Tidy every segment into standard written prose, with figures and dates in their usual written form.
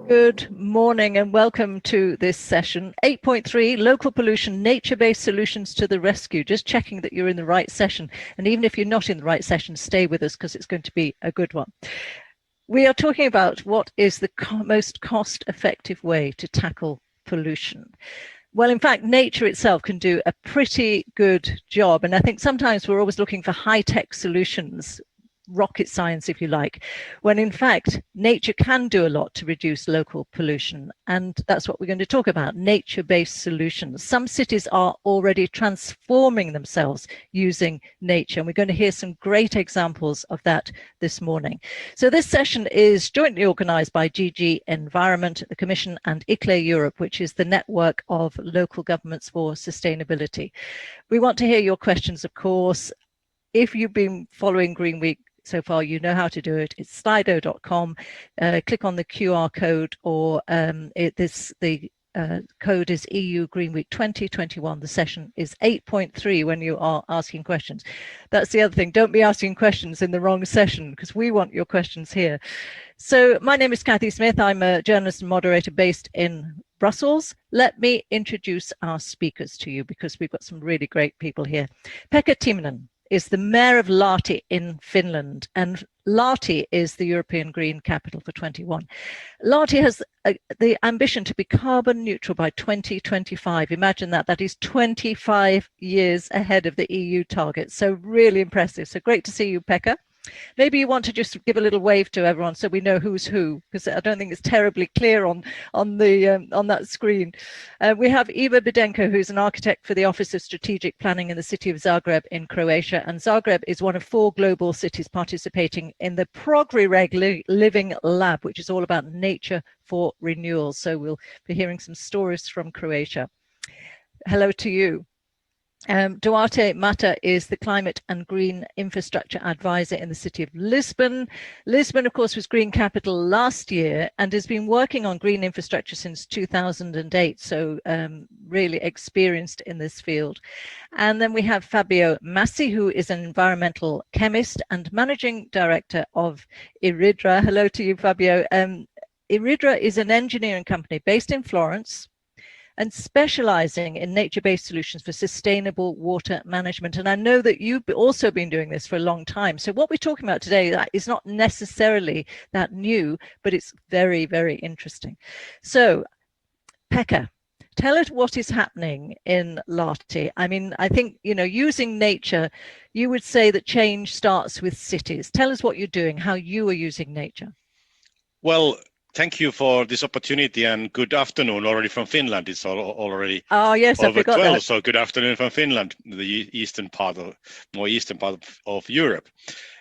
Good morning and welcome to this session. 8.3, Local Pollution, Nature-Based Solutions to the Rescue. Just checking that you're in the right session. And even if you're not in the right session, stay with us because it's going to be a good one. We are talking about what is the most cost-effective way to tackle pollution. Well, in fact, nature itself can do a pretty good job. And I think sometimes we're always looking for high-tech solutions, rocket science, if you like, when in fact, nature can do a lot to reduce local pollution. And that's what we're going to talk about, nature-based solutions. Some cities are already transforming themselves using nature. And we're going to hear some great examples of that this morning. So this session is jointly organized by GG Environment, the Commission, and ICLEI Europe, which is the network of local governments for sustainability. We want to hear your questions, of course. If you've been following GreenWeek so far, you know how to do it. It's slido.com. Click on the QR code, or the code is EU GreenWeek 2021. The session is 8.3 when you are asking questions. That's the other thing. Don't be asking questions in the wrong session because we want your questions here. So my name is Kathy Smith. I'm a journalist and moderator based in Brussels. Let me introduce our speakers to you because we've got some really great people here. Pekka Timonen is the mayor of Lahti in Finland, and Lahti is the European Green Capital for 21. Lahti has the ambition to be carbon neutral by 2025. Imagine that. That is 25 years ahead of the EU target. So really impressive. So great to see you, Pekka. Maybe you want to just give a little wave to everyone so we know who's who, because I don't think it's terribly clear on that screen. We have Iva Bidenko, who's an architect for the Office of Strategic Planning in the city of Zagreb in Croatia. And Zagreb is one of 4 global cities participating in the Progear Egg Living Lab, which is all about nature for renewal. So we'll be hearing some stories from Croatia. Hello to you. Duarte Mata is the Climate and Green Infrastructure Advisor in the city of Lisbon. Lisbon, of course, was Green Capital last year and has been working on green infrastructure since 2008, so really experienced in this field. And then we have Fabio Massi, who is an environmental chemist and managing director of Iridra. Hello to you, Fabio. Iridra is an engineering company based in Florence and specializing in nature-based solutions for sustainable water management. And I know that you've also been doing this for a long time. So what we're talking about today is not necessarily that new, but it's very, very interesting. So, Pekka, tell us what is happening in Lahti. I mean, I think, you know, using nature, you would say that change starts with cities. Tell us what you're doing, how you are using nature. Well, thank you for this opportunity, and good afternoon already from Finland. It's already yes, over 12, that. So good afternoon from Finland, the more eastern part of Europe.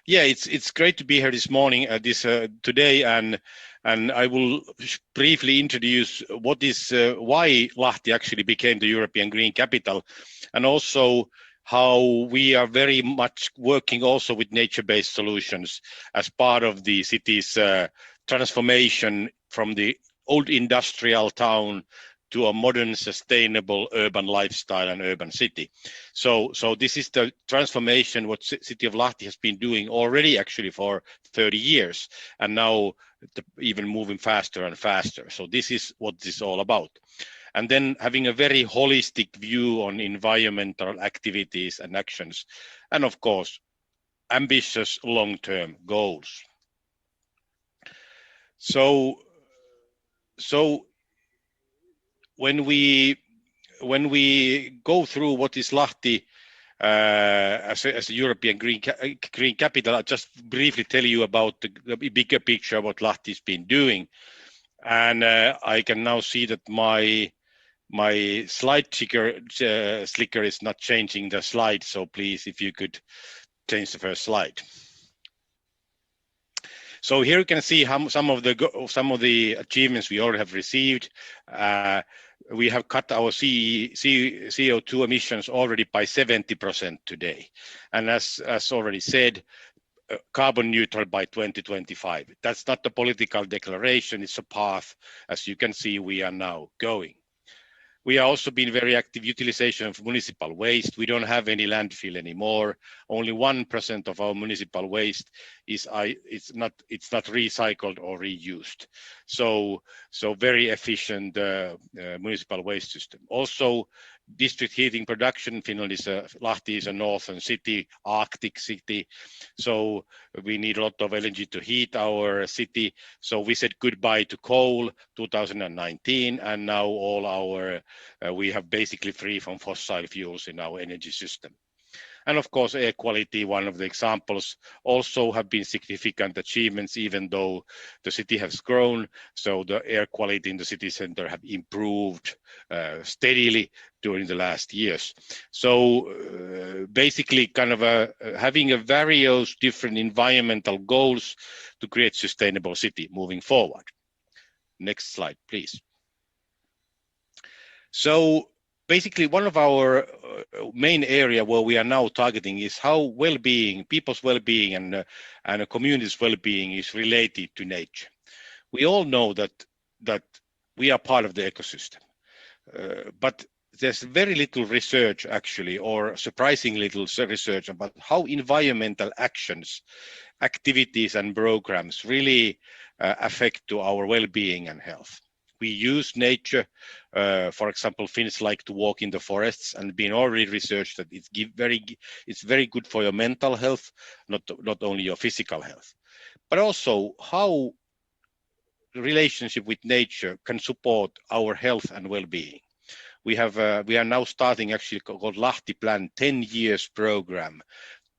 Yeah, it's great to be here this morning, today, and I will briefly introduce what is why Lahti actually became the European Green Capital, and also how we are very much working also with nature-based solutions as part of the city's transformation from the old industrial town to a modern, sustainable urban lifestyle and urban city. So this is the transformation what City of Lahti has been doing already actually for 30 years, and now even moving faster and faster. So this is what this is all about. And then having a very holistic view on environmental activities and actions, and of course, ambitious long-term goals. So when we go through what is Lahti as a European green capital, I'll just briefly tell you about the bigger picture of what Lahti has been doing. And I can now see that my slide slicker is not changing the slide. So please, if you could change the first slide. So here you can see how some of the achievements we already have received. We have cut our CO2 emissions already by 70% today, and as already said, carbon neutral by 2025. That's not a political declaration; it's a path. As you can see, we are now going. We are also being very active utilization of municipal waste. We don't have any landfill anymore. Only 1% of our municipal waste is it's not recycled or reused. So very efficient municipal waste system. Also, district heating production. Finland is Lahti is a northern city, Arctic city. So we need a lot of energy to heat our city. So we said goodbye to coal 2019, and now all our we have basically free from fossil fuels in our energy system. And of course, air quality, one of the examples, also have been significant achievements, even though the city has grown. So the air quality in the city center have improved steadily during the last years. So basically kind of having a various different environmental goals to create sustainable city moving forward. Next slide, please. So basically, one of our main area where we are now targeting is how well-being, people's well-being and a community's well-being is related to nature. We all know that we are part of the ecosystem, but there's very little research actually, or surprisingly little research about how environmental actions, activities and programs really affect to our well-being and health. We use nature. For example, Finns like to walk in the forests, and been already researched that it's very good for your mental health, not only your physical health, but also how the relationship with nature can support our health and well-being. We are now starting actually called Lahti Plan 10 years program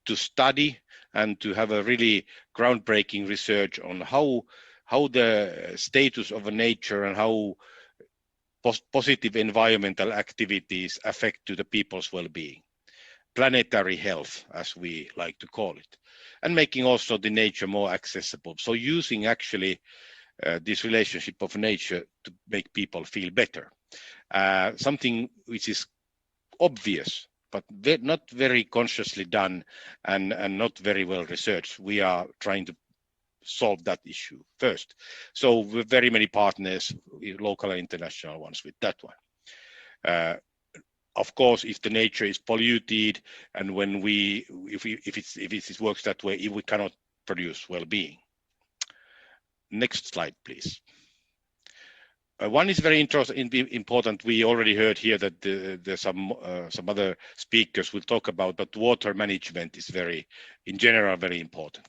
to study and to have a really groundbreaking research on how the status of nature and how positive environmental activities affect to the people's well-being, planetary health, as we like to call it, and making also the nature more accessible. So using actually this relationship of nature to make people feel better, something which is obvious, but not very consciously done and not very well researched. We are trying to solve that issue first. So with very many partners, local and international ones, with that one. Of course, if the nature is polluted, and when if it works that way, we cannot produce well-being. Next slide, please. One is very important. We already heard here that there's some other speakers will talk about, but water management is in general, very important.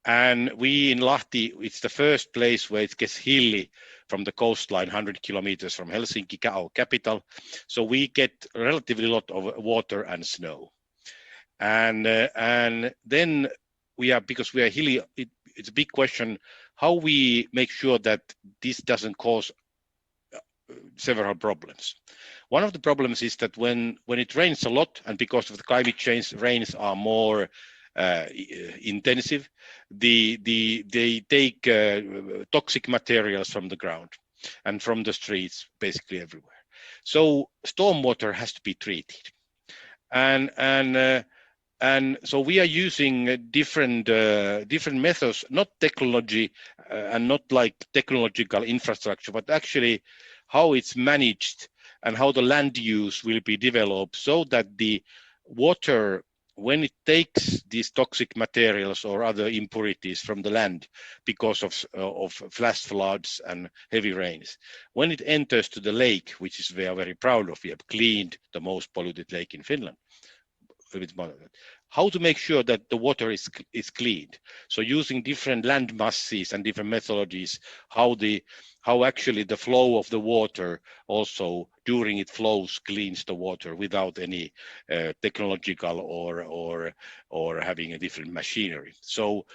And we in Lahti, it's the first place where it gets hilly from the coastline, 100 kilometers from Helsinki, our capital. So we get relatively a lot of water and snow. And then because we are hilly, it's a big question how we make sure that this doesn't cause several problems. One of the problems is that when it rains a lot, and because of the climate change, rains are more intensive, they take toxic materials from the ground and from the streets, basically everywhere. So stormwater has to be treated, and so we are using different methods, not technology and not like technological infrastructure, but actually how it's managed and how the land use will be developed, so that the water, when it takes these toxic materials or other impurities from the land because of flash floods and heavy rains, when it enters to the lake, which is we are very proud of, we have cleaned the most polluted lake in Finland. How to make sure that the water is cleaned. So using different land masses and different methodologies, how actually the flow of the water also during it flows cleans the water without any technological or having a different machinery. So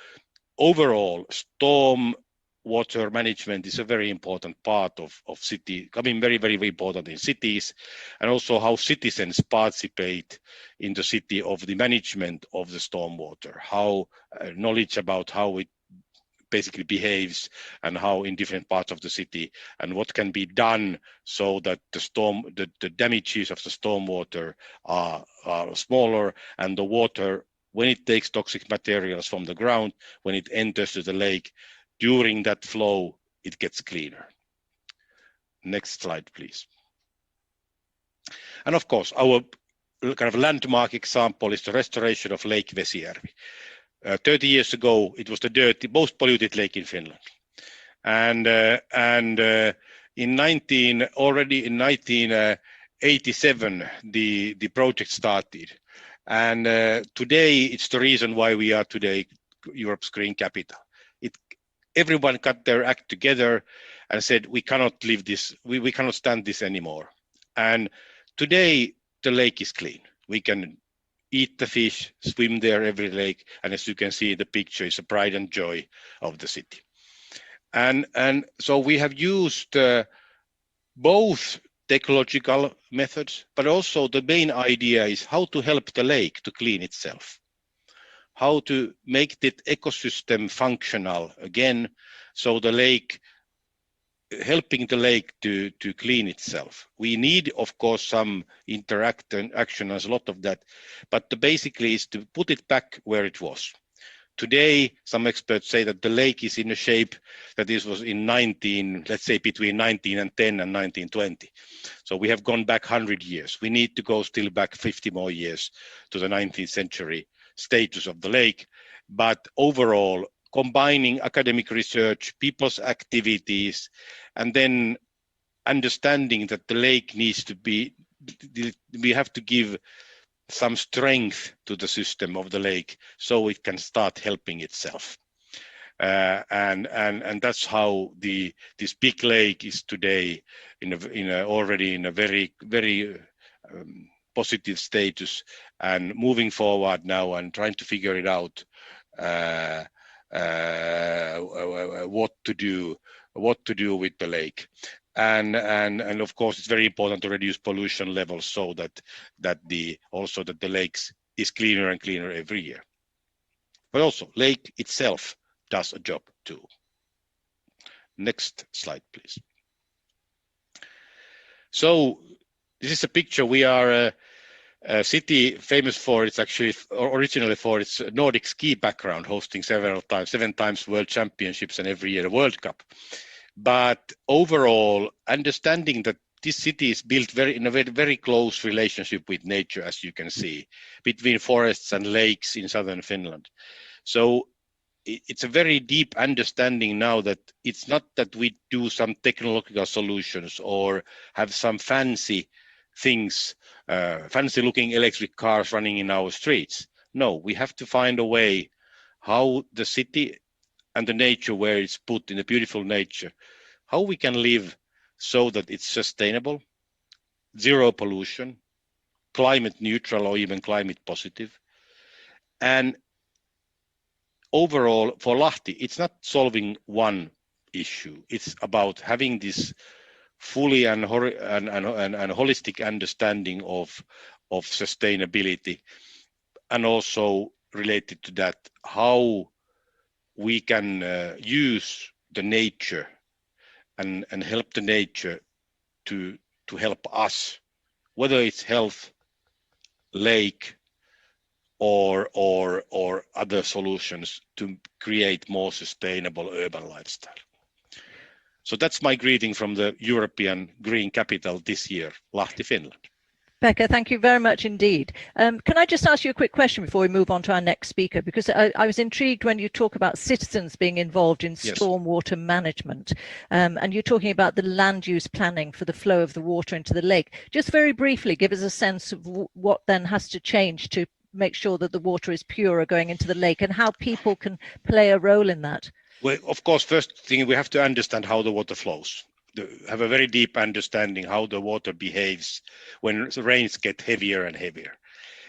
overall, storm water management is a very important part of city, very, very, very important in cities, and also how citizens participate in the city of the management of the stormwater, how knowledge about how it basically behaves and how in different parts of the city, and what can be done so that the damages of the stormwater are smaller, and the water, when it takes toxic materials from the ground, when it enters to the lake, during that flow, it gets cleaner. Next slide, please. And of course, our kind of landmark example is the restoration of Lake Vesijärvi. 30 years ago, it was the most polluted lake in Finland. And already in 1987, the project started. And today, it's the reason why we are today Europe's green capital. Everyone got their act together and said, we cannot live this, we cannot stand this anymore. And today, the lake is clean. We can eat the fish, swim there every lake, and as you can see, the picture is a pride and joy of the city. And so we have used both technological methods, but also the main idea is how to help the lake to clean itself, how to make the ecosystem functional again, so the lake, helping the lake to clean itself. We need, of course, some action, there's a lot of that, but basically is to put it back where it was. Today, some experts say that the lake is in a shape that this was in let's say between 1910 and 1920. So we have gone back 100 years. We need to go still back 50 more years to the 19th century status of the lake. But overall, combining academic research, people's activities, and then understanding that the lake needs to be, we have to give some strength to the system of the lake so it can start helping itself. And that's how this big lake is today already in a very, very positive status, and moving forward now and trying to figure it out what to do with the lake. And of course, it's very important to reduce pollution levels so that the lakes is cleaner and cleaner every year. But also, lake itself does a job too. Next slide, please. So this is a picture. We are a city famous for its originally for its Nordic ski background, hosting 7 times World Championships and every year a World Cup. But overall, understanding that this city is built in a very close relationship with nature, as you can see, between forests and lakes in southern Finland. So it's a very deep understanding now that it's not that we do some technological solutions or have some fancy things, fancy looking electric cars running in our streets. No, we have to find a way how the city and the nature where it's put in the beautiful nature, how we can live so that it's sustainable, zero pollution, climate neutral or even climate positive. And overall for Lahti, it's not solving one issue. It's about having this fully and holistic understanding of sustainability, and also related to that, how we can use the nature and help the nature to help us, whether it's health, lake, or other solutions to create more sustainable urban lifestyle. So that's my greeting from the European Green Capital this year, Lahti, Finland. Pekka, thank you very much indeed. Can I just ask you a quick question before we move on to our next speaker? Because I was intrigued when you talk about citizens being involved in stormwater management, and you're talking about the land use planning for the flow of the water into the lake. Just very briefly, give us a sense of what then has to change to make sure that the water is purer going into the lake, and how people can play a role in that. Well, of course, first thing, we have to understand how the water flows. Have a very deep understanding how the water behaves when the rains get heavier and heavier.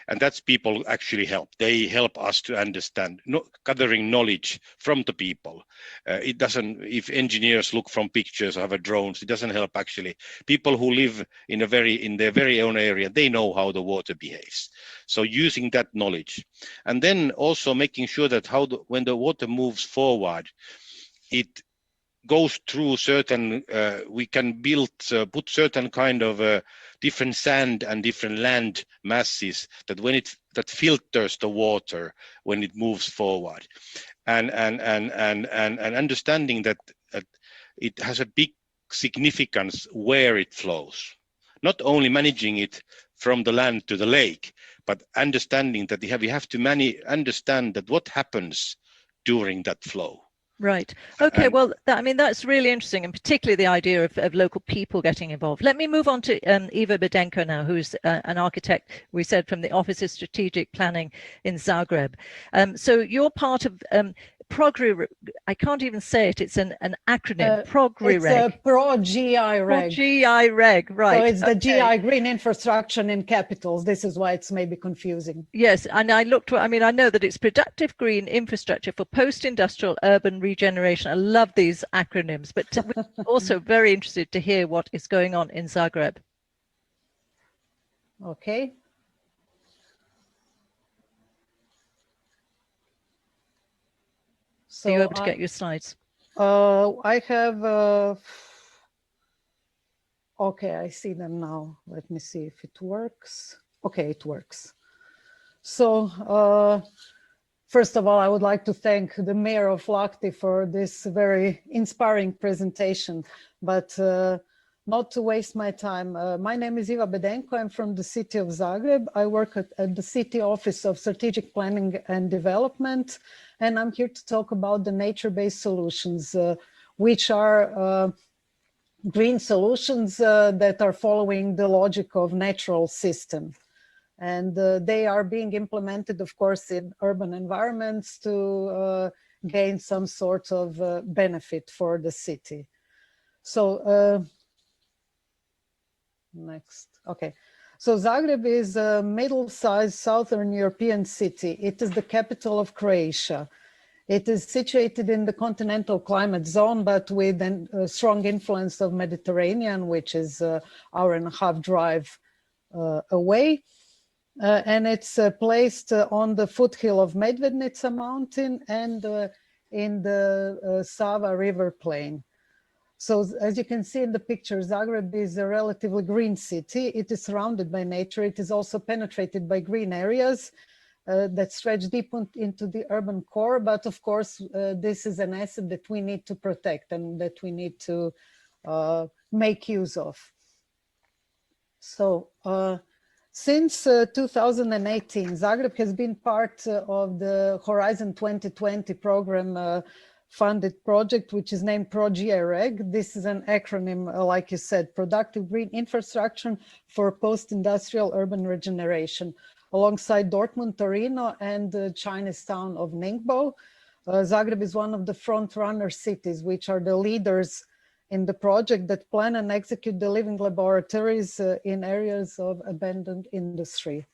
And that's people actually help. They help us to understand, gathering knowledge from the people. It doesn't, if engineers look from pictures or have drones, it doesn't help actually. People who live in their very own area, they know how the water behaves. So using that knowledge, and then also making sure that when the water moves forward, it goes through certain, we can put certain kind of different sand and different land masses that filters the water when it moves forward, and understanding that it has a big significance where it flows, not only managing it from the land to the lake, but understanding that we have to understand that what happens during that flow. Right. Okay. Well, I mean, that's really interesting, and particularly the idea of local people getting involved. Let me move on to Iva Bedenko now, who's an architect, we said, from the Office of Strategic Planning in Zagreb. So you're part of Progear. I can't even say it. It's an acronym. Progear Egg. It's Progear Egg. Progear Egg, right. So it's the GI, green infrastructure in capitals. This is why it's maybe confusing. Yes, and I looked, I mean, I know that it's productive green infrastructure for post-industrial urban regeneration. I love these acronyms, but we're also very interested to hear what is going on in Zagreb. Okay. So, are you able to get your slides? I have, okay, I see them now. Let me see if it works. Okay, it works. So, first of all, I would like to thank the Mayor of Lahti for this very inspiring presentation, but not to waste my time. My name is Iva Bedenko. I'm from the city of Zagreb. I work at the City Office of Strategic Planning and Development, and I'm here to talk about the nature-based solutions, which are green solutions that are following the logic of natural system. And they are being implemented, of course, in urban environments to gain some sort of benefit for the city. So, next, okay. So Zagreb is a middle-sized Southern European city. It is the capital of Croatia. It is situated in the continental climate zone, but with a strong influence of Mediterranean, which is an hour-and-a-half drive away. And it's placed on the foothill of Medvednica mountain and in the Sava river plain. So as you can see in the picture, Zagreb is a relatively green city. It is surrounded by nature. It is also penetrated by green areas that stretch deep into the urban core. But of course, this is an asset that we need to protect and that we need to make use of. So since 2018, Zagreb has been part of the Horizon 2020 program funded project, which is named Progear Egg. This is an acronym, like you said, Productive Green Infrastructure for Post-Industrial Urban Regeneration, alongside Dortmund, Torino, and China's town of Ningbo. Zagreb is one of the front-runner cities, which are the leaders in the project that plan and execute the living laboratories in areas of abandoned industry.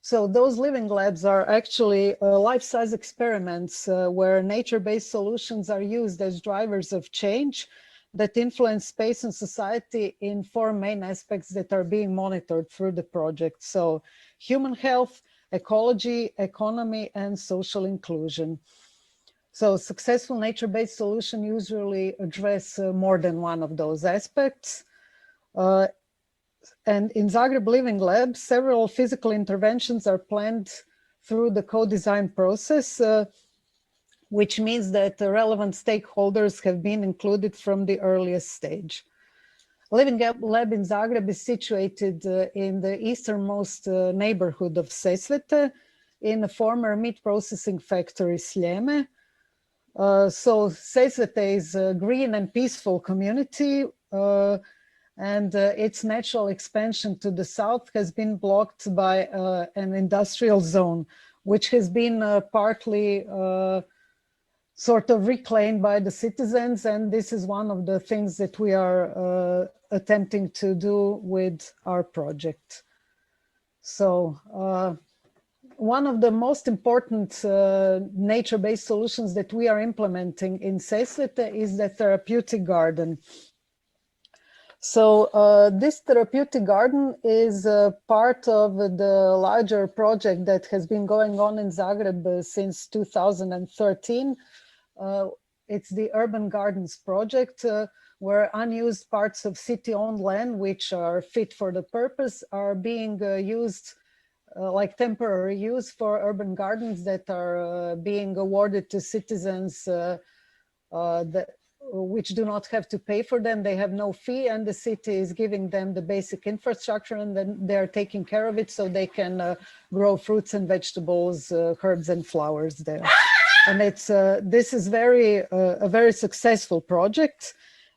So those living labs are actually life-size experiments where nature-based solutions are used as drivers of change that influence space and society in four main aspects that are being monitored through the project. So human health, ecology, economy, and social inclusion. So successful nature-based solutions usually address more than one of those aspects. And in Zagreb Living Lab, several physical interventions are planned through the co-design process, which means that the relevant stakeholders have been included from the earliest stage. Living Lab in Zagreb is situated in the easternmost neighborhood of Sesvete, in a former meat processing factory Sljeme. So Sesvete is a green and peaceful community, and its natural expansion to the south has been blocked by an industrial zone, which has been partly sort of reclaimed by the citizens. And this is one of the things that we are attempting to do with our project. So one of the most important nature-based solutions that we are implementing in Sesvete is the Therapeutic Garden. So this Therapeutic Garden is part of the larger project that has been going on in Zagreb since 2013. It's the Urban Gardens project, where unused parts of city-owned land, which are fit for the purpose, are being used like temporary use for urban gardens that are being awarded to citizens which do not have to pay for them. They have no fee, and the city is giving them the basic infrastructure, and then they're taking care of it so they can grow fruits and vegetables, herbs and flowers there. And it's this is a very successful project.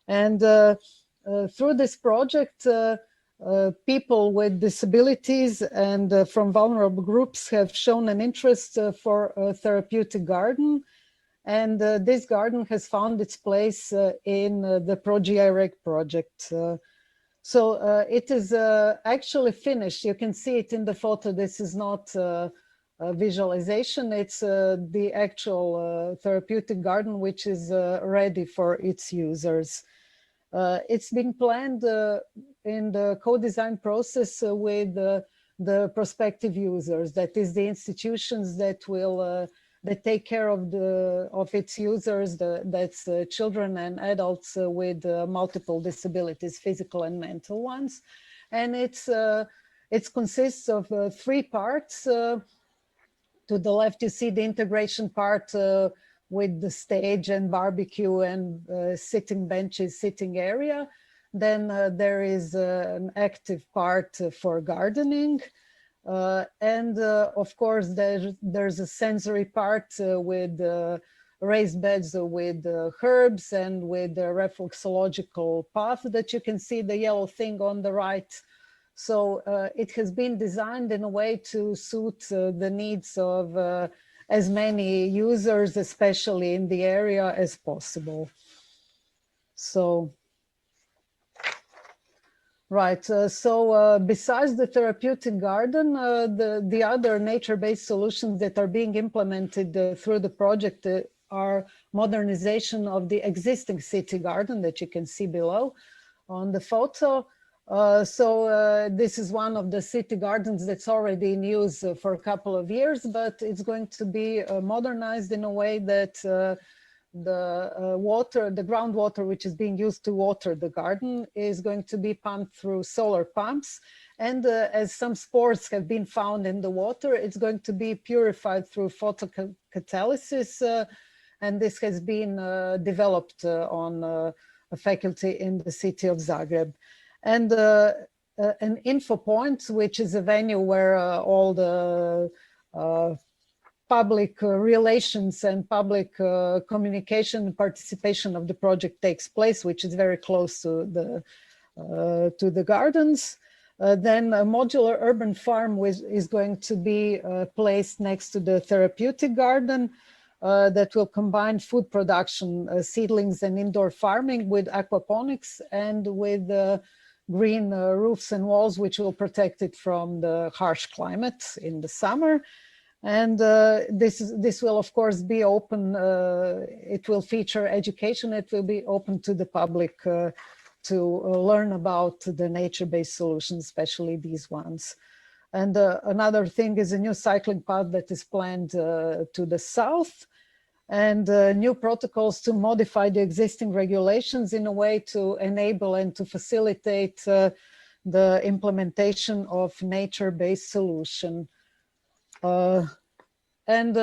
And through this project, people with disabilities and from vulnerable groups have shown an interest for a therapeutic garden. And this garden has found its place in the Progear Egg project. So it is actually finished. You can see it in the photo. This is not a visualization. It's the actual therapeutic garden, which is ready for its users. It's been planned in the co-design process with the prospective users. That is the institutions that will that take care of its users. That's children and adults with multiple disabilities, physical and mental ones. And it consists of 3 parts. To the left, you see the integration part with the stage and barbecue and sitting benches, sitting area. Then there is an active part for gardening. And of course, there's a sensory part with raised beds with herbs and with the reflexological path that you can see, the yellow thing on the right. So it has been designed in a way to suit the needs of as many users, especially in the area, as possible. So, right. So besides the therapeutic garden, the other nature-based solutions that are being implemented through the project are modernization of the existing city garden that you can see below on the photo. This is one of the city gardens that's already in use for a couple of years, but it's going to be modernized in a way that the groundwater which is being used to water the garden is going to be pumped through solar pumps. And as some spores have been found in the water, it's going to be purified through photocatalysis. And this has been developed on a faculty in the city of Zagreb. And an info point, which is a venue where all the public relations and public communication and participation of the project takes place, which is very close to the gardens. Then a modular urban farm is going to be placed next to the therapeutic garden that will combine food production, seedlings and indoor farming with aquaponics and with green roofs and walls, which will protect it from the harsh climate in the summer. And this will, of course, be open. It will feature education. It will be open to the public to learn about the nature-based solutions, especially these ones. And another thing is a new cycling path that is planned to the south, and new protocols to modify the existing regulations in a way to enable and to facilitate the implementation of nature-based solution. And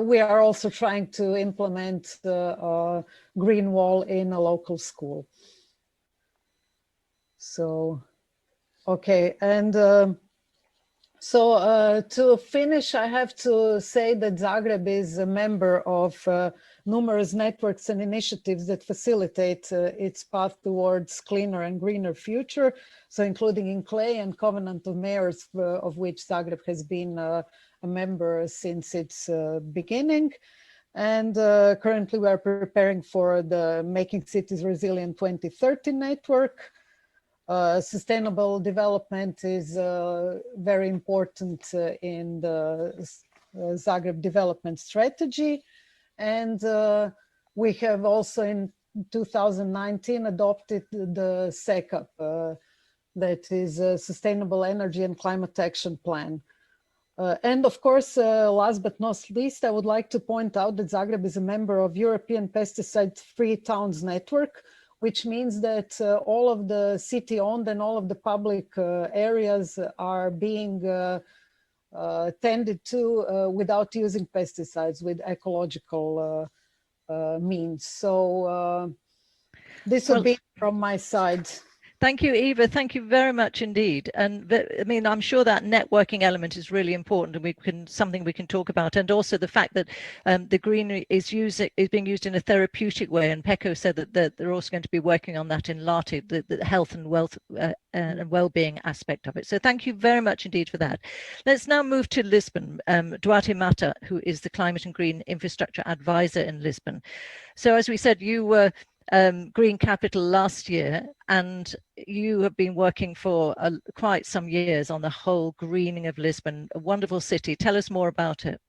we are also trying to implement the green wall in a local school. So, okay, and so to finish, I have to say that Zagreb is a member of numerous networks and initiatives that facilitate its path towards cleaner and greener future. So including ICLEI and Covenant of Mayors, of which Zagreb has been a member since its beginning. And currently we are preparing for the Making Cities Resilient 2030 network. Sustainable development is very important in the Zagreb development strategy. And we have also in 2019 adopted the SECAP, that is a Sustainable Energy and Climate Action Plan. And of course, last but not least, I would like to point out that Zagreb is a member of European Pesticide-Free Towns Network, which means that all of the city-owned and all of the public areas are being tended to without using pesticides, with ecological means. So This will be from my side. Thank you, Eva. Thank you very much indeed. And I mean, I'm sure that networking element is really important, and something we can talk about. And also the fact that the green is being used in a therapeutic way. And Pekko said that they're also going to be working on that in Lahti, the health and wealth and well-being aspect of it. So thank you very much indeed for that. Let's now move to Lisbon. Duarte Mata, who is the Climate and Green Infrastructure Advisor in Lisbon. So as we said, you were Green Capital last year, and you have been working for quite some years on the whole greening of Lisbon, a wonderful city. Tell us more about it.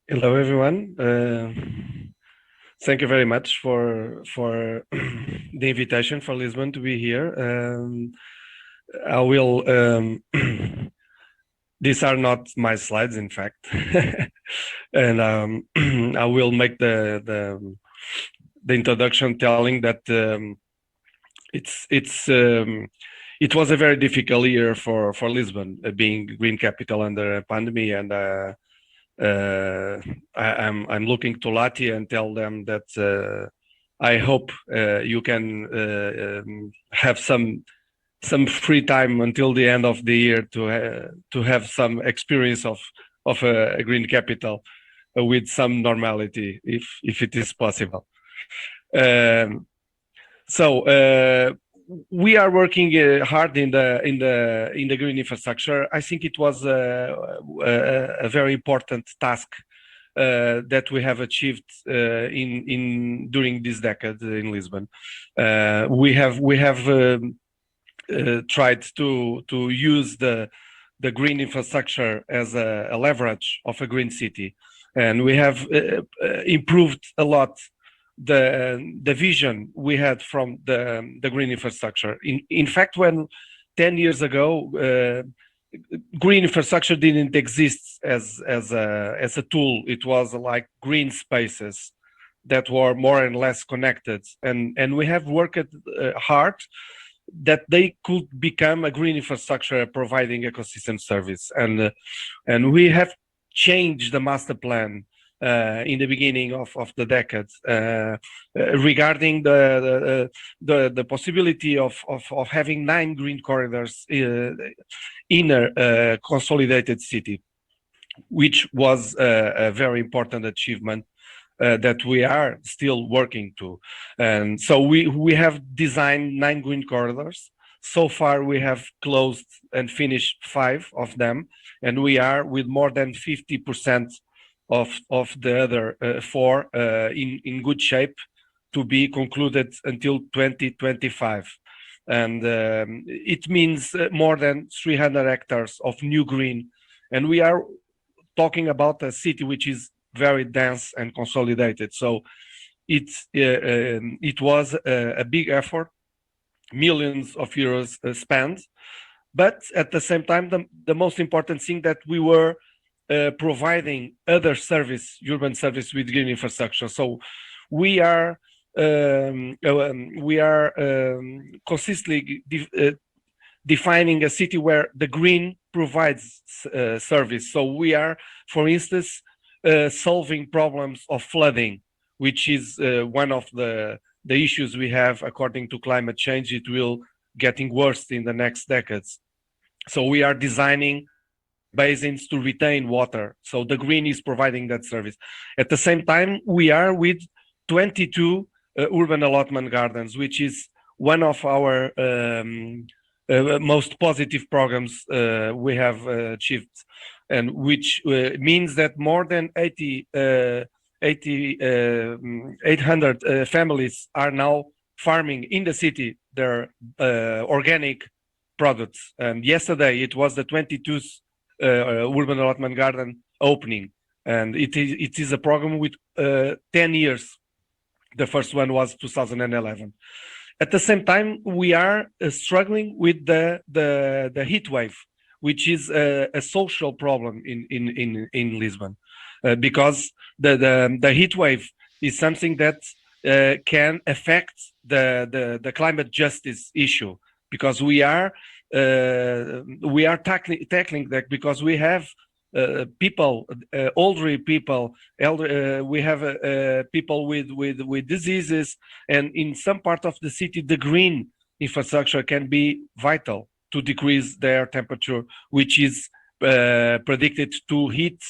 Hello, everyone. Thank you very much for the invitation for Lisbon to be here. I will. These are not my slides, in fact, and I will make the introduction telling that it was a very difficult year for Lisbon, being green capital under a pandemic, and I'm looking to Latvia and tell them that I hope you can have some free time until the end of the year to have some experience of a green capital with some normality, if it is possible. So we are working hard in the green infrastructure. I think it was a very important task that we have achieved during this decade in Lisbon. We have tried to use the green infrastructure as a leverage of a green city, and we have improved a lot the vision we had from the green infrastructure. In fact, when 10 years ago green infrastructure didn't exist as a tool, it was like green spaces that were more and less connected, and we have worked hard that they could become a green infrastructure providing ecosystem service, and we have changed the master plan in the beginning of the decade regarding the possibility of having 9 green corridors in a consolidated city, which was a very important achievement that we are still working to. And so we have designed 9 green corridors. So far we have closed and finished 5 of them, and we are with more than 50% of the other 4 in good shape to be concluded until 2025. And it means more than 300 hectares of new green, and we are talking about a city which is very dense and consolidated. So it was a big effort, millions of euros spent, but at the same time the most important thing that we were providing other service, urban service with green infrastructure. So we are consistently defining a city where the green provides service. So we are, for instance, solving problems of flooding, which is one of the issues we have according to climate change. It will getting worse in the next decades. So we are designing basins to retain water. So the green is providing that service. At the same time, we are with 22 urban allotment gardens, which is one of our most positive programs we have achieved, and which means that more than 800 families are now farming in the city their organic products. And yesterday it was the 22nd urban allotment garden opening, and it is a program with 10 years. The first one was 2011. At the same time, we are struggling with the heat wave, which is a social problem in Lisbon, because the heat wave is something that can affect the climate justice issue, because we are tackling that, because we have people, elderly people, we have people with diseases, and in some part of the city, the green infrastructure can be vital to decrease the air temperature, which is predicted to hit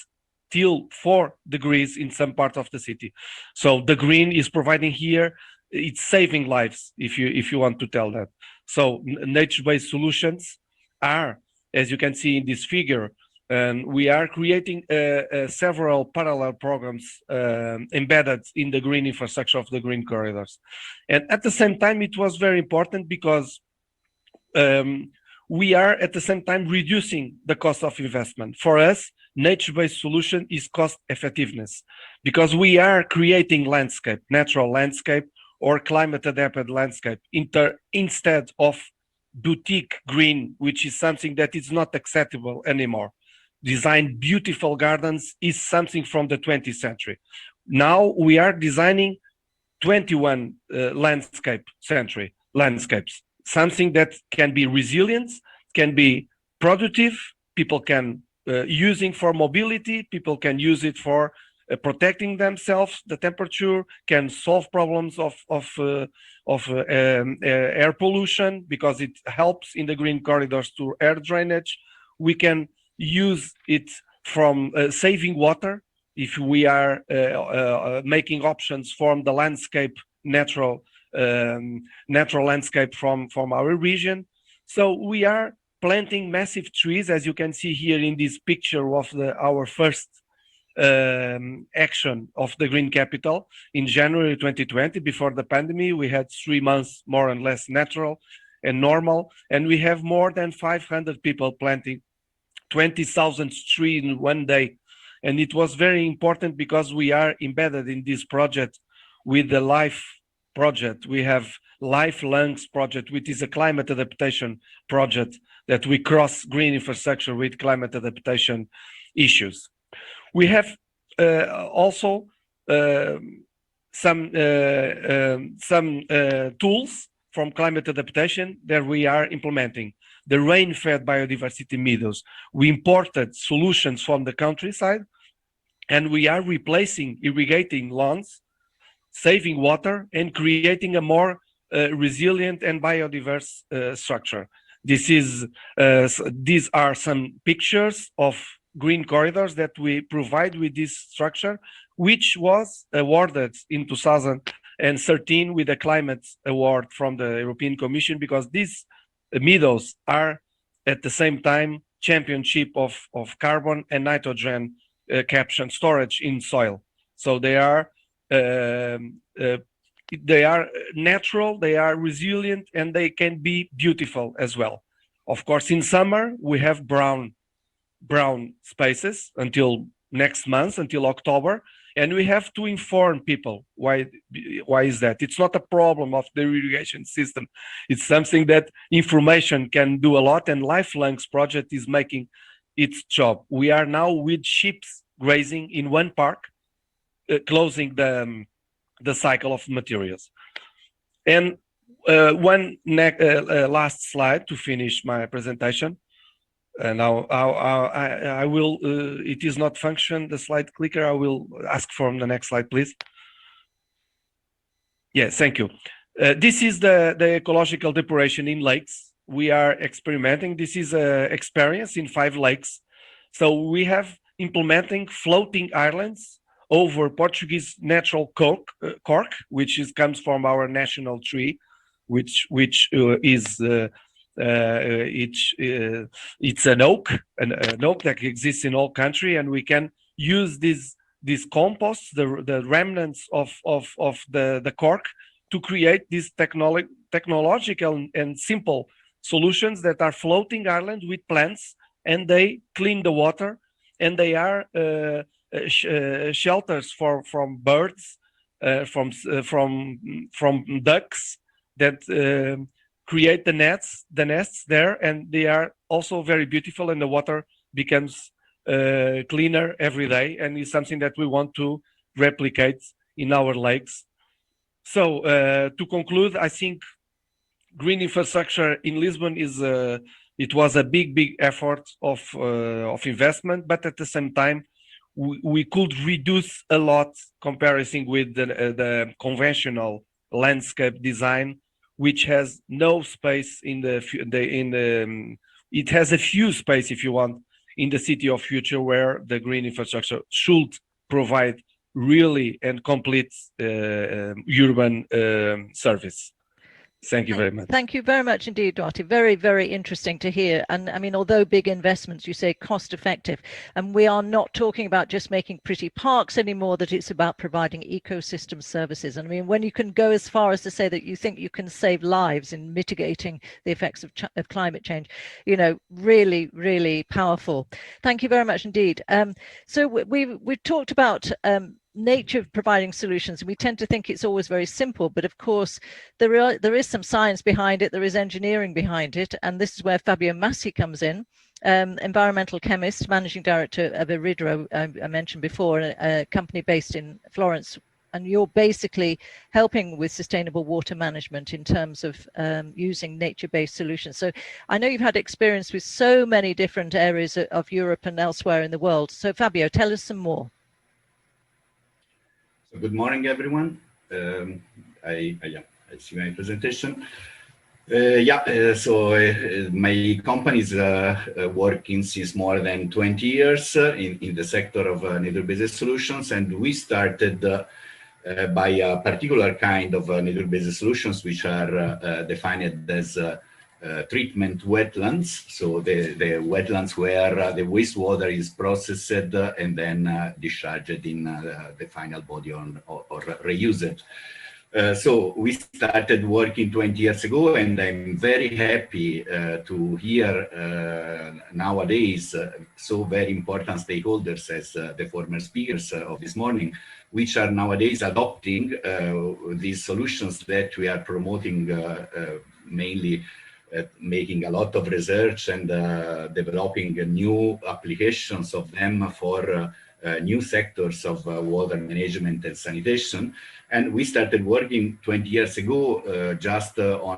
till 4 degrees in some part of the city. So the green is providing here, it's saving lives, if you want to tell that. So nature-based solutions are, as you can see in this figure, we are creating several parallel programs embedded in the green infrastructure of the green corridors. And at the same time, it was very important because we are at the same time reducing the cost of investment. For us, nature-based solution is cost effectiveness, because we are creating landscape, natural landscape or climate adapted landscape instead of boutique green, which is something that is not acceptable anymore. Design beautiful gardens is something from the 20th century. Now we are designing 21 century landscapes, something that can be resilient, can be productive, people can using for mobility, people can use it for protecting themselves, the temperature, can solve problems of air pollution because it helps in the green corridors to air drainage. We can use it from saving water if we are making options from the landscape, natural landscape from our region. So we are planting massive trees, as you can see here in this picture of our first action of the Green Capital in January 2020. Before the pandemic, we had 3 months more or less natural and normal, and we have more than 500 people planting 20,000 trees in one day. And it was very important because we are embedded in this project with the LIFE project. We have LIFE Lungs project, which is a climate adaptation project that we cross green infrastructure with climate adaptation issues. We have also some tools from climate adaptation that we are implementing. The rain-fed biodiversity meadows. We imported solutions from the countryside, and we are replacing irrigating lawns, saving water, and creating a more resilient and biodiverse structure. These are some pictures of green corridors that we provide with this structure, which was awarded in 2013 with a climate award from the European Commission, because these meadows are at the same time championship of carbon and nitrogen capture and storage in soil. So they are natural, they are resilient, and they can be beautiful as well. Of course, in summer we have brown spaces until next month, until October, and we have to inform people why is that. It's not a problem of the irrigation system. It's something that information can do a lot, and LIFE Lungs project is making its job. We are now with sheep grazing in one park, closing the cycle of materials. And one last slide to finish my presentation. Now I will, it is not function, the slide clicker. I will ask for the next slide, please. Yes, thank you. This is the ecological depuration in lakes. We are experimenting. This is an experience in 5 lakes. So we have implementing floating islands over Portuguese natural cork, which comes from our national tree, which is it's an oak that exists in all country, and we can use this compost, the remnants of the cork, to create these technological and simple solutions that are floating islands with plants, and they clean the water, and they are shelters from birds, from ducks that create the nests there, and they are also very beautiful, and the water becomes cleaner every day, and is something that we want to replicate in our lakes. So to conclude, I think green infrastructure in Lisbon is It was a big effort of investment, but at the same time, we could reduce a lot comparison with the conventional landscape design, which has no space in it has a few space, if you want, in the city of future, where the green infrastructure should provide really and complete urban service. Thank you very much. Thank you very much indeed, Duarte. Very, very interesting to hear. And I mean, although big investments, you say cost effective, and we are not talking about just making pretty parks anymore, that it's about providing ecosystem services. And I mean, when you can go as far as to say that you think you can save lives in mitigating the effects of climate change, you know, really, really powerful. Thank you very much indeed. So we've talked about nature providing solutions, and we tend to think it's always very simple, but of course there is some science behind it, there is engineering behind it, and this is where Fabio Massi comes in, environmental chemist, managing director of Iridro, I mentioned before, a company based in Florence, and you're basically helping with sustainable water management in terms of using nature-based solutions. So I know you've had experience with so many different areas of Europe and elsewhere in the world. So Fabio, tell us some more. Good morning, everyone. I see my presentation. My company is working since more than 20 years in the sector of nature-based solutions, and we started by a particular kind of nature-based solutions, which are defined as treatment wetlands. So the wetlands where the wastewater is processed and then discharged in the final body or reused. So we started working 20 years ago, and I'm very happy to hear nowadays so very important stakeholders as the former speakers of this morning, which are nowadays adopting these solutions that we are promoting, mainly making a lot of research and developing new applications of them for new sectors of water management and sanitation. And we started working 20 years ago just on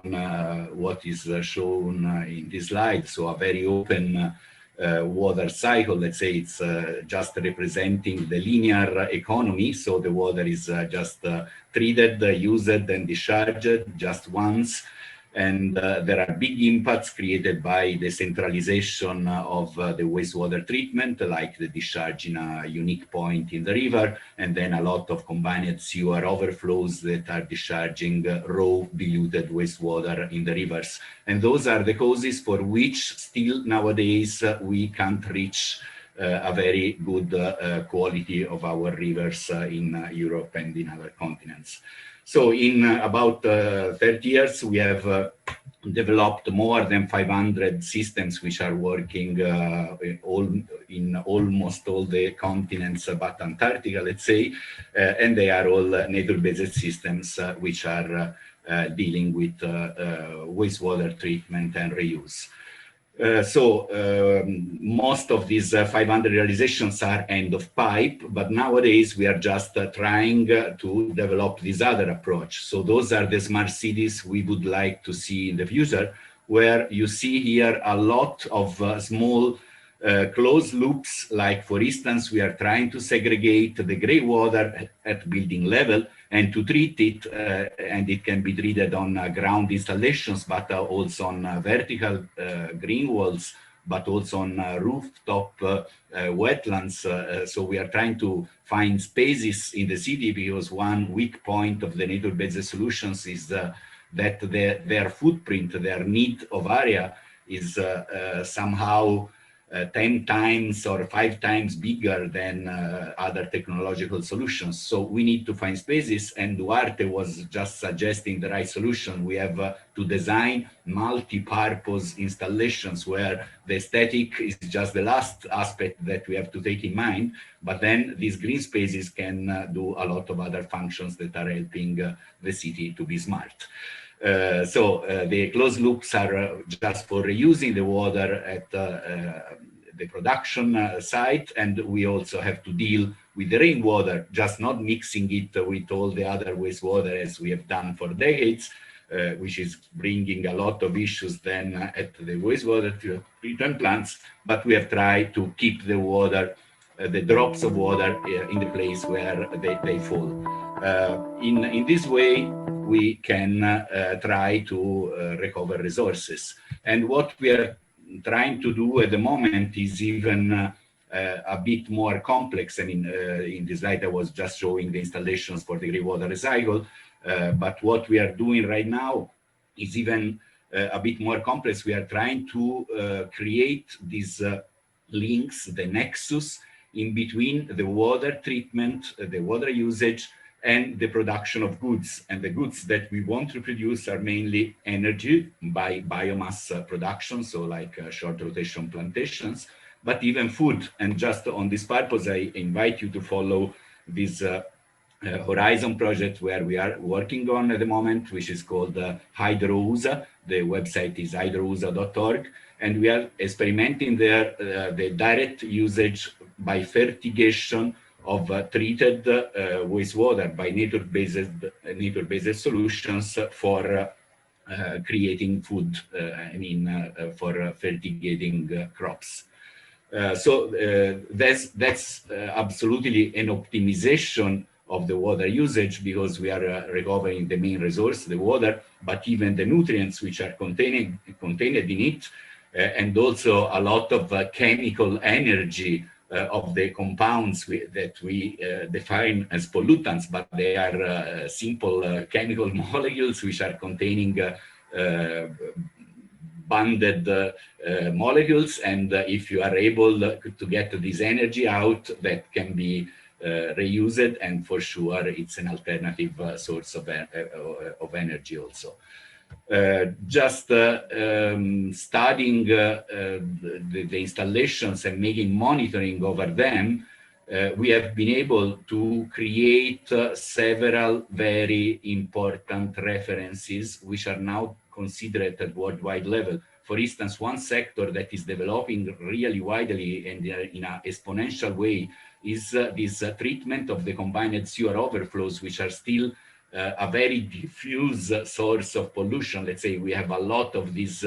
what is shown in this slide. So a very open water cycle, let's say it's just representing the linear economy. So the water is just treated, used and discharged just once. And there are big impacts created by the centralization of the wastewater treatment, like the discharge in a unique point in the river, and then a lot of combined sewer overflows that are discharging raw diluted wastewater in the rivers. And those are the causes for which still nowadays we can't reach a very good quality of our rivers in Europe and in other continents. So in about 30 years, we have developed more than 500 systems which are working in almost all the continents but Antarctica, let's say, and they are all nature-based systems which are dealing with wastewater treatment and reuse. Most of these 500 realizations are end of pipe, but nowadays we are just trying to develop this other approach. So those are the smart cities we would like to see in the future, where you see here a lot of small closed loops, like for instance, we are trying to segregate the gray water at building level and to treat it, and it can be treated on ground installations, but also on vertical green walls, but also on rooftop wetlands. So we are trying to find spaces in the city, because one weak point of the nature-based solutions is that their footprint, their need of area is somehow 10 times or 5 times bigger than other technological solutions. So we need to find spaces, and Duarte was just suggesting the right solution. We have to design multi-purpose installations where the aesthetic is just the last aspect that we have to take in mind, but then these green spaces can do a lot of other functions that are helping the city to be smart. The closed loops are just for reusing the water at the production site, and we also have to deal with the rainwater, just not mixing it with all the other wastewater as we have done for decades, which is bringing a lot of issues then at the wastewater treatment plants, but we have tried to keep the water, the drops of water in the place where they fall. In this way, we can try to recover resources. And what we are trying to do at the moment is even a bit more complex. I mean, in this slide, I was just showing the installations for the water recycle, but what we are doing right now is even a bit more complex. We are trying to create these links, the nexus in between the water treatment, the water usage, and the production of goods. And the goods that we want to produce are mainly energy by biomass production, so like short rotation plantations, but even food. And just on this purpose, I invite you to follow this Horizon project where we are working on at the moment, which is called HydroUSA. The website is hydrousa.org. And we are experimenting there the direct usage by fertigation of treated wastewater by nature-based solutions for creating food, for fertigating crops. So that's absolutely an optimization of the water usage, because we are recovering the main resource, the water, but even the nutrients which are contained in it, and also a lot of chemical energy of the compounds that we define as pollutants, but they are simple chemical molecules which are containing bonded molecules. And if you are able to get this energy out, that can be reused, and for sure it's an alternative source of energy also. Just studying the installations and making monitoring over them, we have been able to create several very important references which are now considered at worldwide level. For instance, one sector that is developing really widely and in an exponential way is this treatment of the combined sewer overflows, which are still a very diffuse source of pollution. Let's say we have a lot of these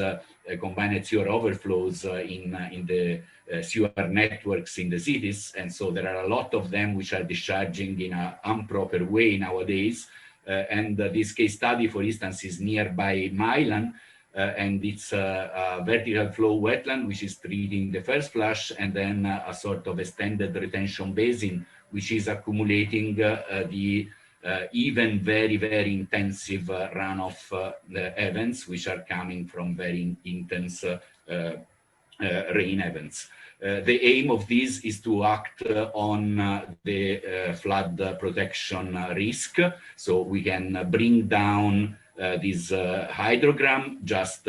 combined sewer overflows in the sewer networks in the cities, and so there are a lot of them which are discharging in an improper way nowadays. And this case study, for instance, is nearby Milan, and it's a vertical flow wetland which is treating the first flush, and then a sort of extended retention basin which is accumulating the even very, very intensive runoff events which are coming from very intense rain events. The aim of this is to act on the flood protection risk, so we can bring down this hydrogram, just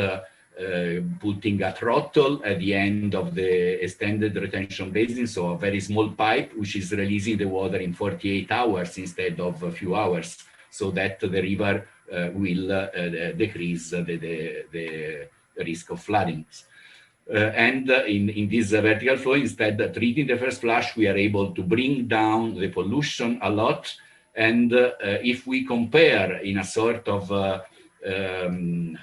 putting a throttle at the end of the extended retention basin, so a very small pipe which is releasing the water in 48 hours instead of a few hours, so that the river will decrease the risk of floodings. And in this vertical flow, instead of treating the first flush, we are able to bring down the pollution a lot. And if we compare in a sort of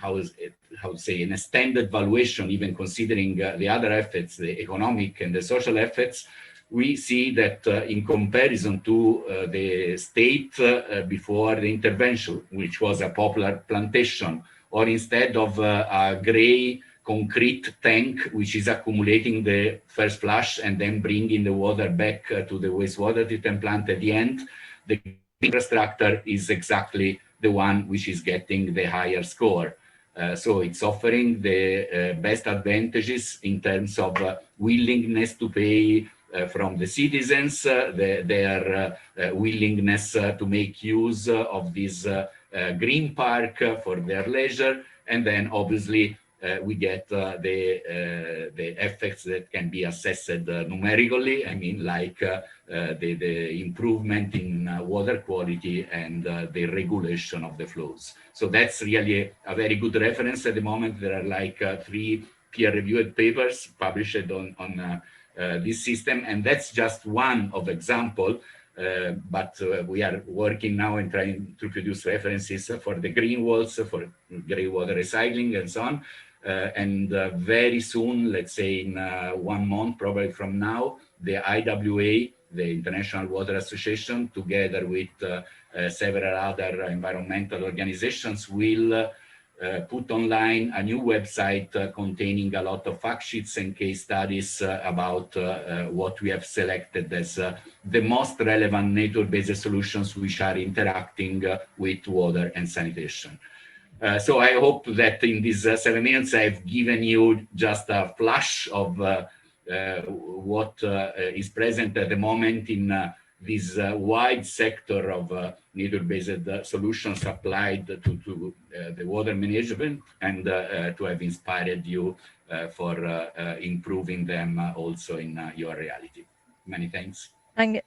how to say, an extended valuation, even considering the other effects, the economic and the social effects, we see that in comparison to the state before the intervention, which was a popular plantation, or instead of a gray concrete tank, which is accumulating the first flush and then bringing the water back to the wastewater treatment plant at the end, the infrastructure is exactly the one which is getting the higher score. So it's offering the best advantages in terms of willingness to pay from the citizens, their willingness to make use of this green park for their leisure, and then obviously we get the effects that can be assessed numerically. I mean, like the improvement in water quality and the regulation of the flows. So that's really a very good reference at the moment. There are like 3 peer-reviewed papers published on this system, and that's just one of example. but we are working now and trying to produce references for the green walls, for grey water recycling and so on. And very soon, let's say in 1 month, probably from now, the IWA, the International Water Association, together with several other environmental organizations, will put online a new website containing a lot of fact sheets and case studies about what we have selected as the most relevant nature-based solutions which are interacting with water and sanitation. So I hope that in these 7 minutes I've given you just a flash of what is present at the moment in this wide sector of nature-based solutions applied to the water management, and to have inspired you for improving them also in your reality. Many thanks.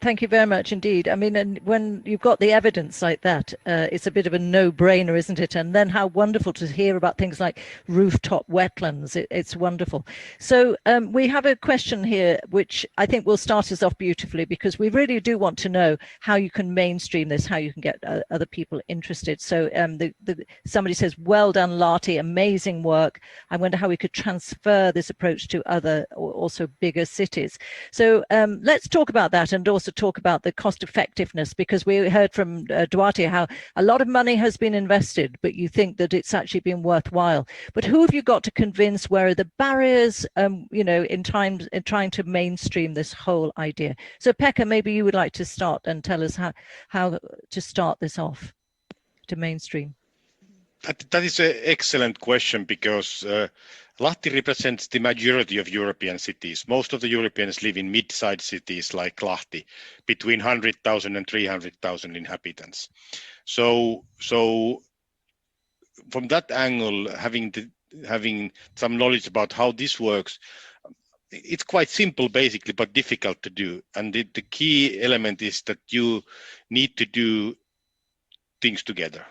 Thank you very much indeed. I mean, and when you've got the evidence like that, it's a bit of a no-brainer, isn't it? And then how wonderful to hear about things like rooftop wetlands. It's wonderful. So we have a question here, which I think will start us off beautifully, because we really do want to know how you can mainstream this, how you can get other people interested. So somebody says, well done, Lati, amazing work. I wonder how we could transfer this approach to other, also bigger cities. So let's talk about that, and also talk about the cost effectiveness, because we heard from Duarte how a lot of money has been invested, but you think that it's actually been worthwhile. But who have you got to convince? Where are the barriers, you know, in trying to mainstream this whole idea? So Pekka, maybe you would like to start and tell us how to start this off to mainstream. That is an excellent question, because Lahti represents the majority of European cities. Most of the Europeans live in mid-sized cities like Lahti, between 100,000 and 300,000 inhabitants. So from that angle, having some knowledge about how this works, it's quite simple basically, but difficult to do. And the key element is that you need to do things together.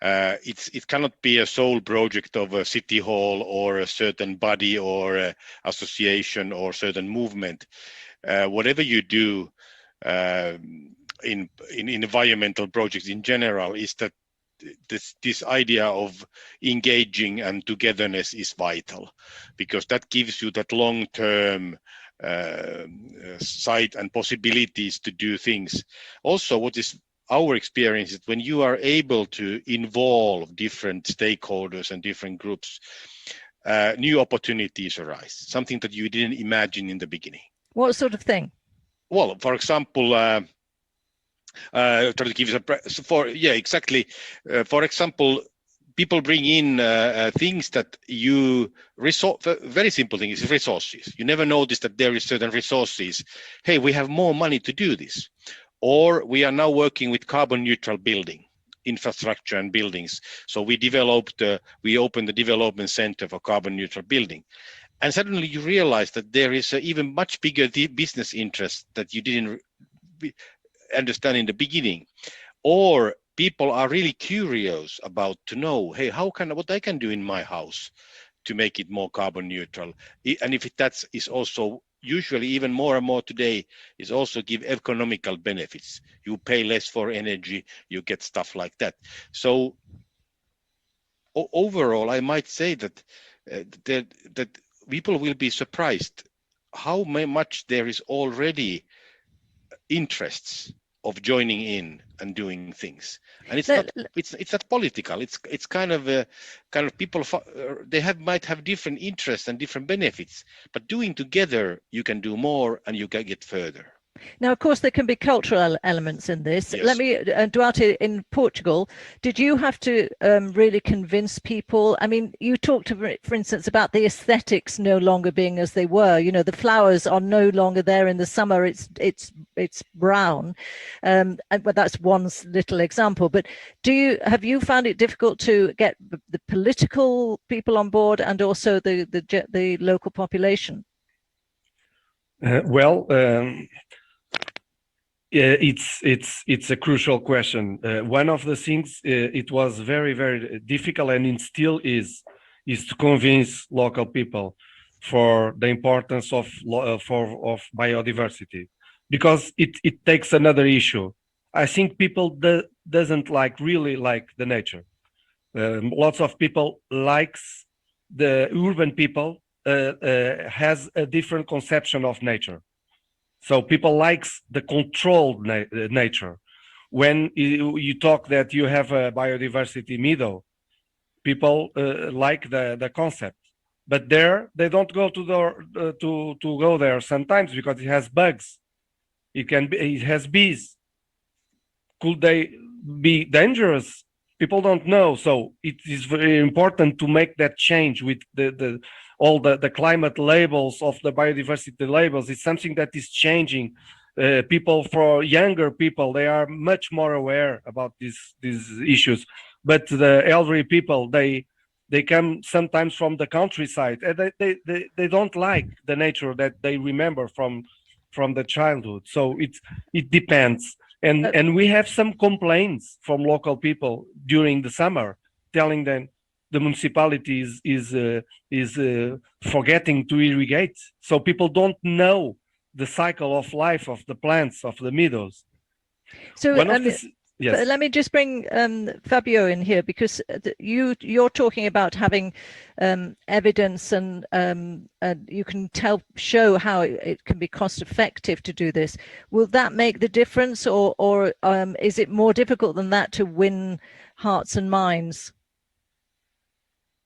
It cannot be a sole project of a city hall or a certain body or a association or certain movement. Whatever you do in environmental projects in general, is that this idea of engaging and togetherness is vital, because that gives you that long-term sight and possibilities to do things. Also, what is our experience is when you are able to involve different stakeholders and different groups, new opportunities arise, something that you didn't imagine in the beginning. What sort of thing? Well, for example, try to give you exactly. For example, people bring in things that very simple thing is resources. You never notice that there is certain resources. Hey, we have more money to do this. Or we are now working with carbon neutral building, infrastructure and buildings. So we opened the development center for carbon neutral building. And suddenly you realize that there is an even much bigger business interest that you didn't understand in the beginning. Or people are really curious about to know, hey, what I can do in my house to make it more carbon neutral. And if that is also usually even more and more today is also give economical benefits. You pay less for energy, you get stuff like that. So overall, I might say that that people will be surprised how much there is already interests of joining in and doing things, and it's not political. It's kind of people. They might have different interests and different benefits, but doing together, you can do more and you can get further. Now, of course, there can be cultural elements in this. Yes. Let me, Duarte, in Portugal, did you have to really convince people? I mean, you talked, for instance, about the aesthetics no longer being as they were. You know, the flowers are no longer there in the summer. It's brown, but that's one little example. But have you found it difficult to get the political people on board and also the local population? It's a crucial question. One of the things it was very, very difficult, and it still is to convince local people for the importance of biodiversity, because it takes another issue. I think people doesn't really like the nature. Lots of people likes the urban people has a different conception of nature. So people likes the controlled nature. When you talk that you have a biodiversity meadow, people like the concept, but there they don't go to go there sometimes because it has bugs. It has bees. Could they be dangerous? People don't know. So it is very important to make that change with all the climate labels of the biodiversity labels. It's something that is changing. People, for younger people, they are much more aware about these issues. But the elderly people, they come sometimes from the countryside, and they don't like the nature that they remember from the childhood. So it depends. And we have some complaints from local people during the summer, telling them the municipality is forgetting to irrigate. So people don't know the cycle of life of the plants, of the meadows. So yes. Let me just bring Fabio in here, because you're talking about having evidence and you can show how it can be cost effective to do this. Will that make the difference, or is it more difficult than that to win hearts and minds?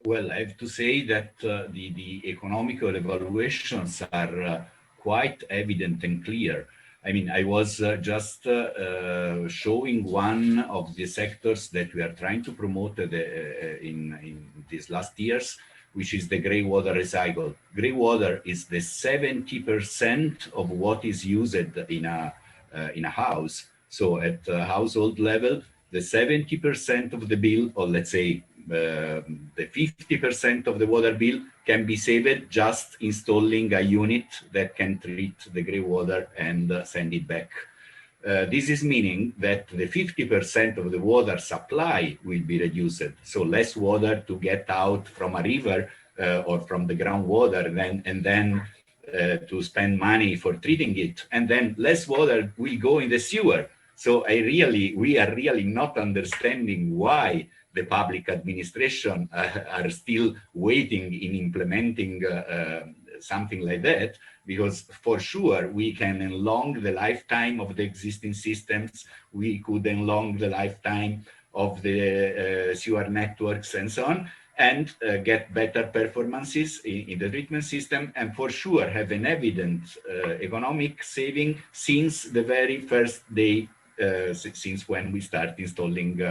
Well, I have to say that the economical evaluations are quite evident and clear. I mean, I was just showing one of the sectors that we are trying to promote in these last years, which is the grey water recycle. Grey water is the 70% of what is used in a house. So at household level, the 70% of the bill, or let's say the 50% of the water bill, can be saved just installing a unit that can treat the grey water and send it back. This is meaning that the 50% of the water supply will be reduced. So less water to get out from a river or from the groundwater, and then to spend money for treating it. And then less water will go in the sewer. So we are really not understanding why the public administration are still waiting in implementing something like that, because for sure we can enlarge the lifetime of the existing systems. We could enlarge the lifetime of the sewer networks and so on, and get better performances in the treatment system, and for sure have an evident economic saving since the very first day, since when we start installing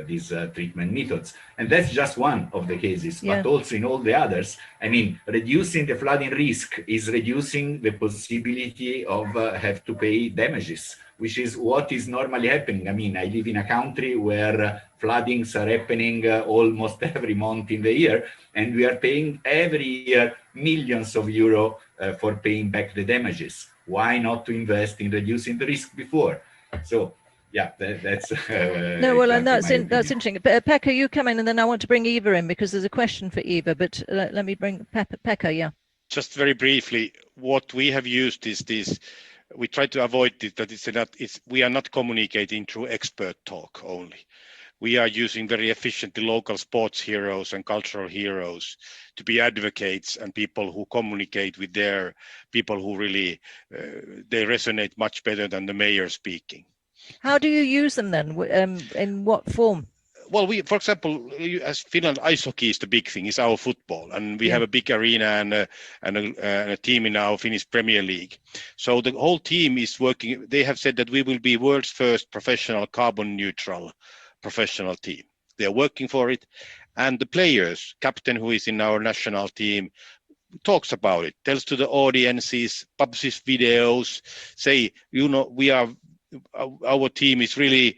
these treatment methods. And that's just one of the cases, but also in all the others. I mean, reducing the flooding risk is reducing the possibility of have to pay damages, which is what is normally happening. I mean, I live in a country where floodings are happening almost every month in the year, and we are paying every year millions of euros for paying back the damages. Why not to invest in reducing the risk before? So yeah, that's no. Well, and that's interesting. Pekka, you come in, and then I want to bring Eva in because there's a question for Eva. But let me bring Pekka. Yeah. Just very briefly, what we have used is this. We try to avoid it, that we are not communicating through expert talk only. We are using very efficiently local sports heroes and cultural heroes to be advocates and people who communicate with their people who really they resonate much better than the mayor speaking. How do you use them then? In what form? Well, for example, as Finland, ice hockey is the big thing. It's our football, and we have a big arena and a team in our Finnish Premier League. So the whole team is working. They have said that we will be world's first professional carbon neutral professional team. They are working for it, and the players, captain who is in our national team, talks about it, tells to the audiences, publishes videos, say, our team is really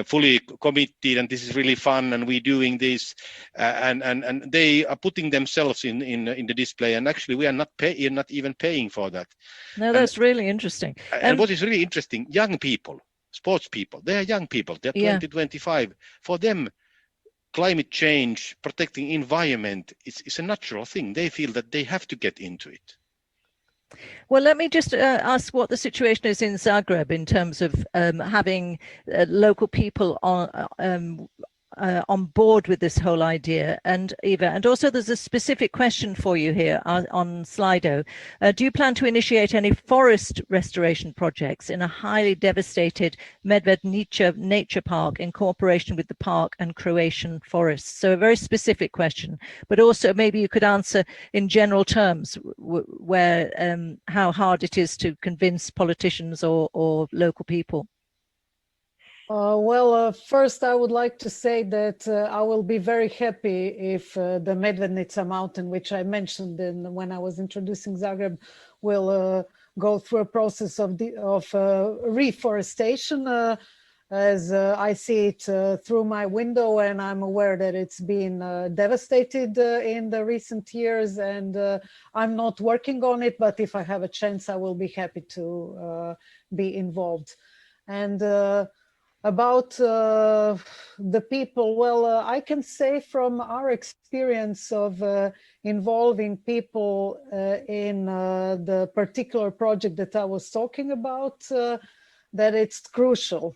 fully committed, and this is really fun, and we're doing this, and they are putting themselves in the display, and actually we are not even paying for that. No, that's really interesting. And what is really interesting, young people, sports people, they are young people, they're 20, 25. For them, climate change, protecting environment, it's a natural thing. They feel that they have to get into it. Well, let me just ask what the situation is in Zagreb in terms of having local people on board with this whole idea. And Eva, and also there's a specific question for you here on Slido. Do you plan to initiate any forest restoration projects in a highly devastated Medvednica nature park in cooperation with the park and Croatian forests? So a very specific question, but also maybe you could answer in general terms where how hard it is to convince politicians or local people. First, I would like to say that I will be very happy if the Medvednica mountain, which I mentioned when I was introducing Zagreb, will go through a process of reforestation, as I see it through my window, and I'm aware that it's been devastated in the recent years, and I'm not working on it, but if I have a chance, I will be happy to be involved. And about the people, well, I can say from our experience of involving people in the particular project that I was talking about, that it's crucial.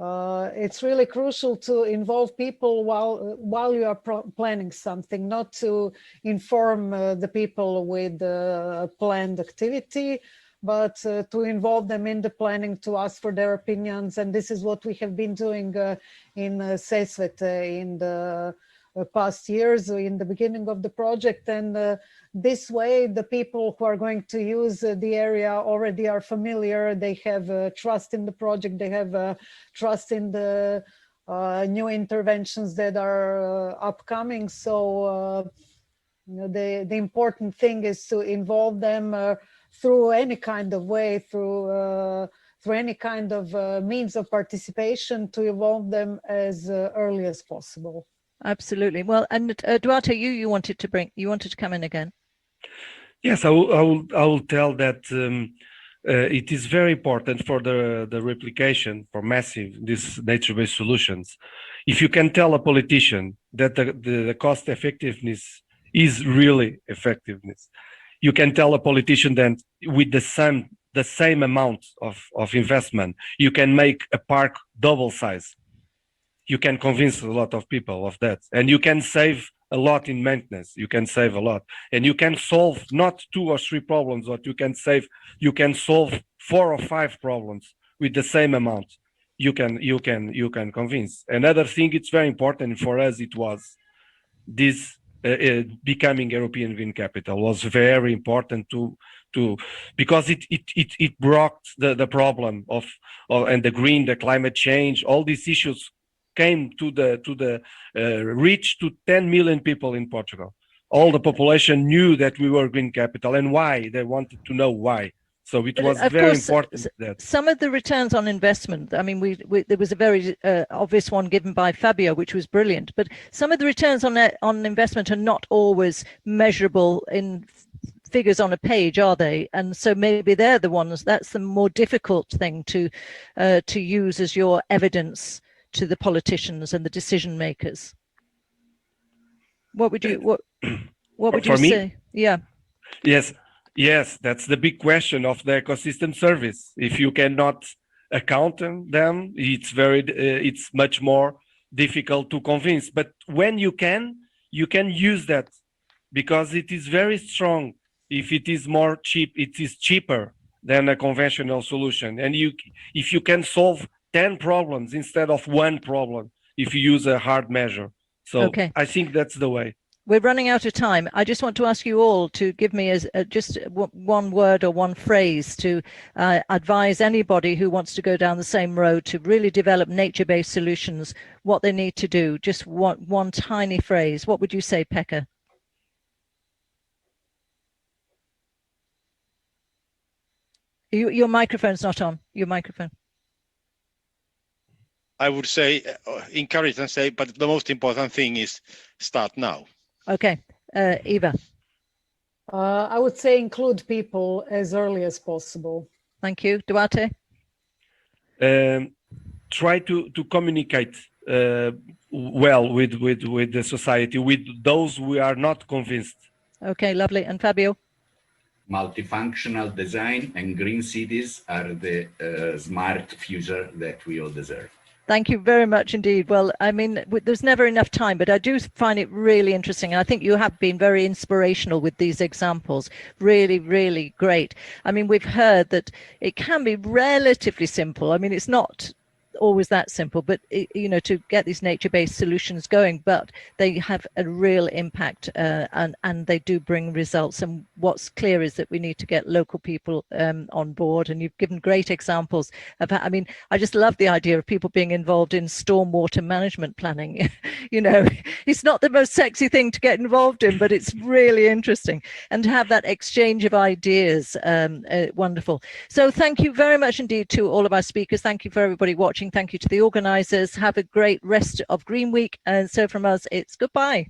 It's really crucial to involve people while you are planning something, not to inform the people with the planned activity, but to involve them in the planning, to ask for their opinions. And this is what we have been doing in Sesvete in the past years, in the beginning of the project. And this way, the people who are going to use the area already are familiar. They have trust in the project. They have trust in the new interventions that are upcoming. So the important thing is to involve them through any kind of way, through any kind of means of participation, to involve them as early as possible. Absolutely. Well, and Duarte, you wanted to come in again. Yes, I will tell that it is very important for the replication for these nature-based solutions. If you can tell a politician that the cost effectiveness is really effectiveness, you can tell a politician that with the same amount of investment, you can make a park double size. You can convince a lot of people of that, and you can save a lot in maintenance. You can save a lot, and you can solve not 2 or 3 problems, but you can solve 4 or 5 problems with the same amount. You can convince. Another thing, it's very important for us. It was this. Becoming European Green Capital was very important to because it brought the problem of and the climate change, all these issues came to the reach to 10 million people in Portugal. All the population knew that we were Green Capital, and why they wanted to know why. So it was very important that some of the returns on investment, I mean, there was a very obvious one given by Fabio, which was brilliant, but some of the returns on investment are not always measurable in figures on a page, are they? And so maybe they're the ones, that's the more difficult thing to use as your evidence to the politicians and the decision makers. What would you say? Yeah. Yes, that's the big question of the ecosystem service. If you cannot account them, it's much more difficult to convince. But when you can use that, because it is very strong. If it is more cheap, it is cheaper than a conventional solution. And if you can solve 10 problems instead of 1 problem, if you use a hard measure. So okay. I think that's the way. We're running out of time. I just want to ask you all to give me just one word or one phrase to advise anybody who wants to go down the same road to really develop nature-based solutions, what they need to do. Just one tiny phrase. What would you say, Pekka? Your microphone's not on. Your microphone. I would say encourage and say, but the most important thing is start now. Okay, Eva. I would say include people as early as possible. Thank you. Duarte? Try to communicate well with the society, with those who are not convinced. Okay, lovely. And Fabio? multifunctional design and green cities are the smart future that we all deserve. Thank you very much indeed. Well, I mean, there's never enough time, but I do find it really interesting. I think you have been very inspirational with these examples. Really, really great. I mean, we've heard that it can be relatively simple. I mean, it's not always that simple, but you know, to get these nature-based solutions going, but they have a real impact and they do bring results. And what's clear is that we need to get local people on board, and you've given great examples of how, I mean, I just love the idea of people being involved in stormwater management planning. You know, it's not the most sexy thing to get involved in, but it's really interesting, and to have that exchange of ideas, wonderful. So thank you very much indeed to all of our speakers. Thank you for everybody watching. Thank you to the organizers. Have a great rest of Green Week. And so from us, it's goodbye.